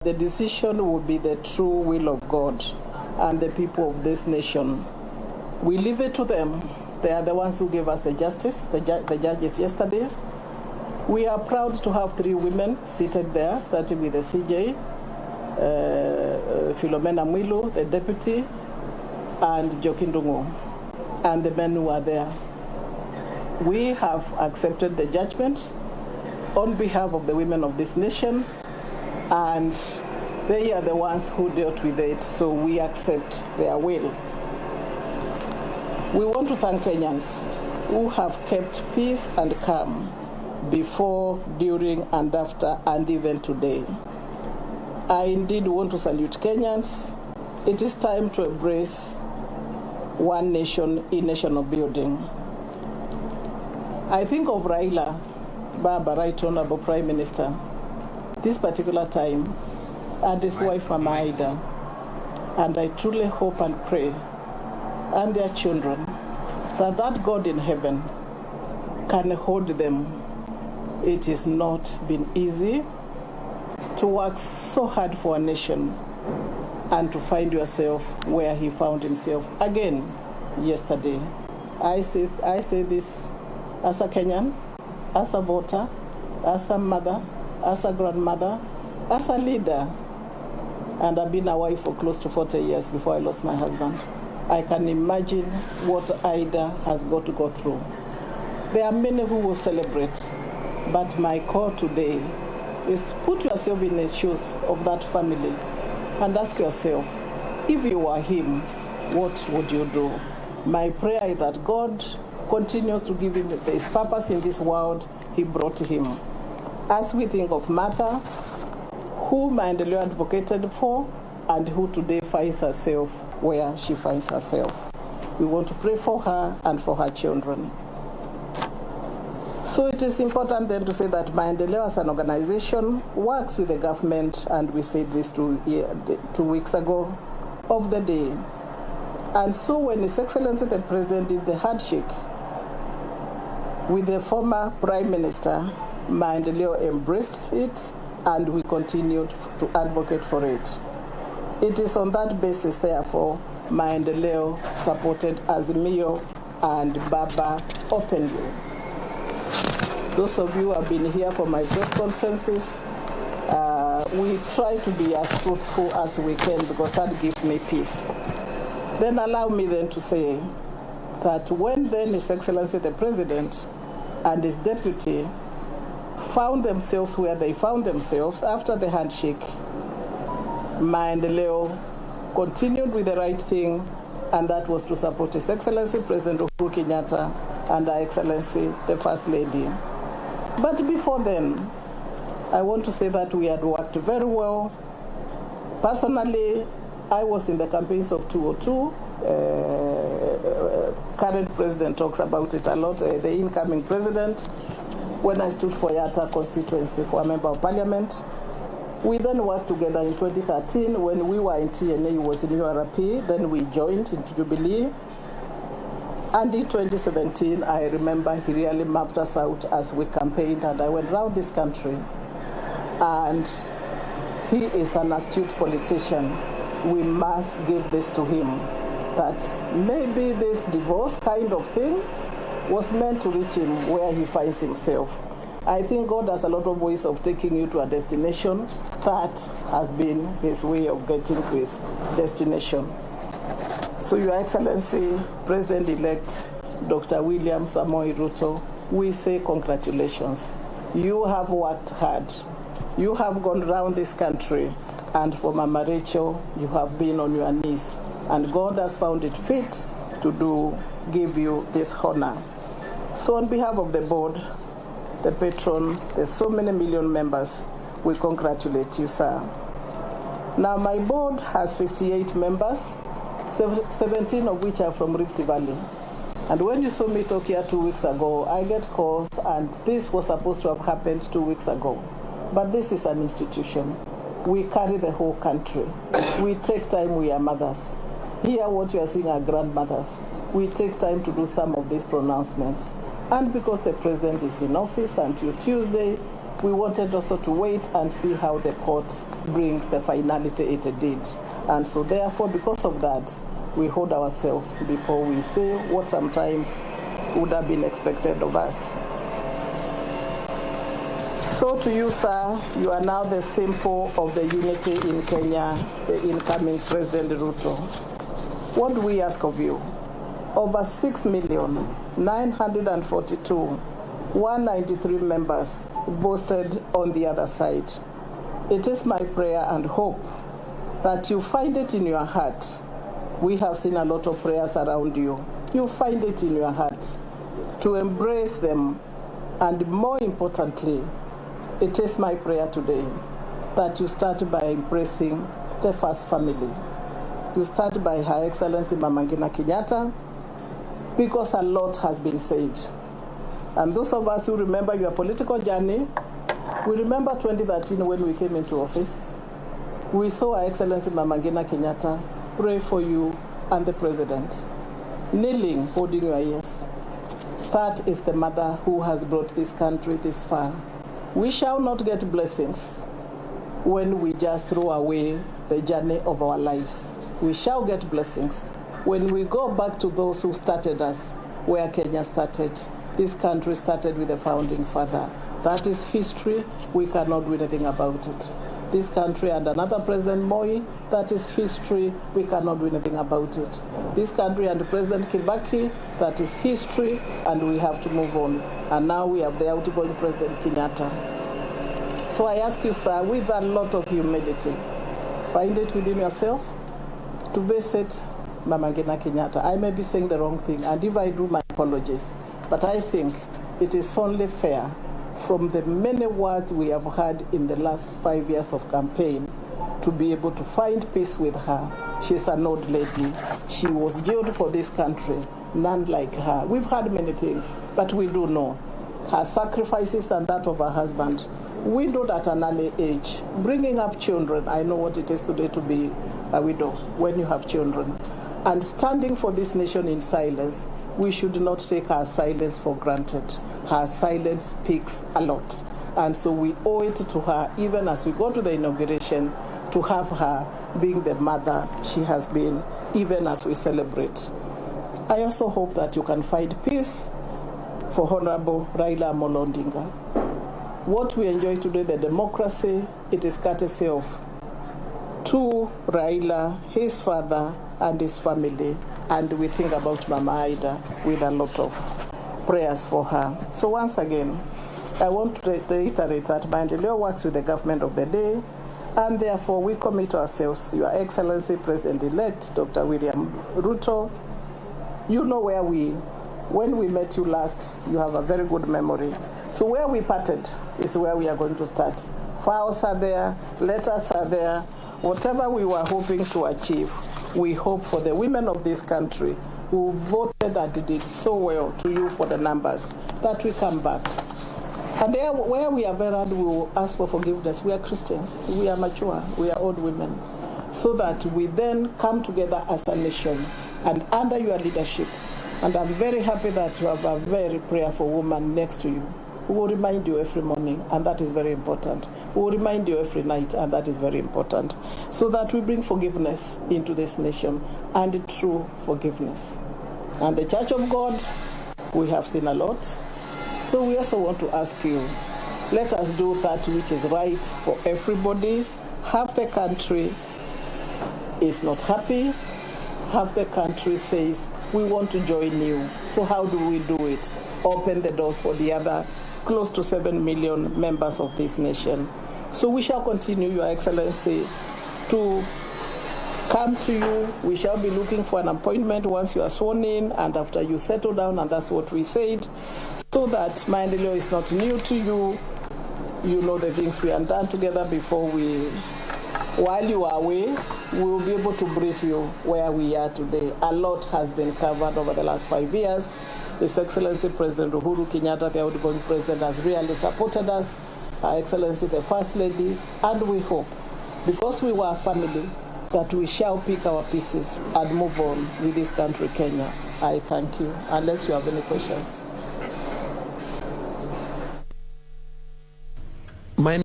the decision will be the true will of God and the people of this nation. We leave it to them. They are the ones who gave us the justice, the judges yesterday. We are proud to have 3 women seated there, starting with the CJ, Philomena Mwilu, the deputy, and Jokindungu, and the men who are there. We have accepted the judgment on behalf of the women of this nation, and they are the ones who dealt with it, so we accept their will. We want to thank Kenyans who have kept peace and calm before, during, and after, and even today. I indeed want to salute Kenyans. It is time to embrace one nation in national building. I think of Raila, Baba, Right Honorable Prime Minister, this particular time, and his wife Mama Ida, and I truly hope and pray, and their children, that God in heaven can hold them. It has not been easy to work so hard for a nation and to find yourself where he found himself again yesterday. I say this as a Kenyan, as a voter, as a mother, as a grandmother, as a leader, and I've been a wife for close to 40 years before I lost my husband. I can imagine what Ida has got to go through. There are many who will celebrate, but my call today is put yourself in the shoes of that family and ask yourself, if you were him, what would you do? My prayer is that God continues to give him his purpose in this world he brought him. As we think of Martha, who Maendeleo advocated for, and who today finds herself where she finds herself. We want to pray for her and for her children. So it is important then to say that Maendeleo as an organization works with the government, and we said this 2 weeks ago of the day. And so when His Excellency the President did the handshake with the former Prime Minister, Maendeleo embraced it, and we continued to advocate for it. It is on that basis, therefore, Maendeleo supported Azimio and Baba openly. Those of you who have been here for my press conferences, we try to be as truthful as we can, because that gives me peace. Then allow me then to say that when then His Excellency the President and his deputy found themselves where they found themselves after the handshake, Maendeleo continued with the right thing, and that was to support His Excellency President Uhuru Kenyatta and Her Excellency the First Lady. But before then, I want to say that we had worked very well. Personally, I was in the campaigns of 202. Current president talks about it a lot, the incoming president, when I stood for Yatta constituency for a member of parliament. We then worked together in 2013 when we were in TNA, he was in URP, then we joined into Jubilee. And in 2017, I remember he really mapped us out as we campaigned, and I went around this country. And he is an astute politician. We must give this to him, that maybe this divorce kind of thing was meant to reach him where he finds himself. I think God has a lot of ways of taking you to a destination. That has been his way of getting to his destination. So, Your Excellency, President-elect Dr. William Samoei Ruto, we say congratulations. You have worked hard. You have gone around this country, and for Mama Rachel, you have been on your knees, and God has found it fit to give you this honor. So on behalf of the board, the patron, there's so many million members, we congratulate you, sir. Now, my board has 58 members, 17 of which are from Rift Valley. And when you saw me talk here 2 weeks ago, I get calls, and this was supposed to have happened 2 weeks ago. But this is an institution. We carry the whole country. We take time, we are mothers. Here what you are seeing are grandmothers. We take time to do some of these pronouncements. And because the president is in office until Tuesday, we wanted also to wait and see how the court brings the finality it did. And so therefore, because of that, we hold ourselves before we say what sometimes would have been expected of us. So to you, sir, you are now the symbol of the unity in Kenya, the incoming President Ruto. What do we ask of you? Over 6,942,193 members voted on the other side. It is my prayer and hope that you find it in your heart. We have seen a lot of prayers around you. You find it in your heart to embrace them, and more importantly, it is my prayer today that you start by embracing the first family. You start by Her Excellency Mama Kenyatta, because a lot has been said. And those of us who remember your political journey, we remember 2013 when we came into office. We saw Her Excellency Mama Kenyatta pray for you and the President, kneeling, holding your ears. That is the mother who has brought this country this far. We shall not get blessings when we just throw away the journey of our lives. We shall get blessings when we go back to those who started us, where Kenya started. This country started with the founding father. That is history. We cannot do anything about it. This country and another President Moi, that is history. We cannot do anything about it. This country and President Kibaki, that is history, and we have to move on. And now we have the outgoing President Kenyatta. So I ask you, sir, with a lot of humility, find it within yourself to visit Mama Kenyatta. I may be saying the wrong thing, and if I do, my apologies. But I think it is only fair, from the many words we have heard in the last 5 years of campaign, to be able to find peace with her. She's an old lady. She was jailed for this country. None like her. We've heard many things, but we do know her sacrifices and that of her husband, widowed at an early age, bringing up children. I know what it is today to be a widow when you have children. And standing for this nation in silence. We should not take her silence for granted. Her silence speaks a lot. And so we owe it to her, even as we go to the inauguration, to have her being the mother she has been, even as we celebrate. I also hope that you can find peace for Honorable Raila Odinga. What we enjoy today, the democracy, it is courtesy of to Raila, his father, and his family, and we think about Mama Ida with a lot of prayers for her. So once again, I want to reiterate that Maendeleo works with the government of the day, and therefore we commit ourselves, Your Excellency President-elect Dr. William Ruto. You know when we met you last, you have a very good memory. So where we parted is where we are going to start. Files are there, letters are there. Whatever we were hoping to achieve, we hope for the women of this country who voted and did so well to you for the numbers, that we come back. And there, where we have erred, we will ask for forgiveness. We are Christians. We are mature. We are old women. So that we then come together as a nation and under your leadership. And I'm very happy that you have a very prayerful woman next to you who will remind you every morning, and that is very important. Who will remind you every night, and that is very important. So that we bring forgiveness into this nation, and true forgiveness. And the Church of God, we have seen a lot. So we also want to ask you, let us do that which is right for everybody. Half the country is not happy. Half the country says, we want to join you. So how do we do it? Open the doors for the other close to 7 million members of this nation. So we shall continue, Your Excellency, to come to you. We shall be looking for an appointment once you are sworn in and after you settle down, and that's what we said, so that Maendeleo is not new to you. You know the things we have done together before while you are away, we will be able to brief you where we are today. A lot has been covered over the last 5 years. His Excellency President Uhuru Kenyatta, the outgoing president, has really supported us. Her Excellency, the First Lady, and we hope, because we were a family, that we shall pick our pieces and move on with this country, Kenya. I thank you, unless you have any questions.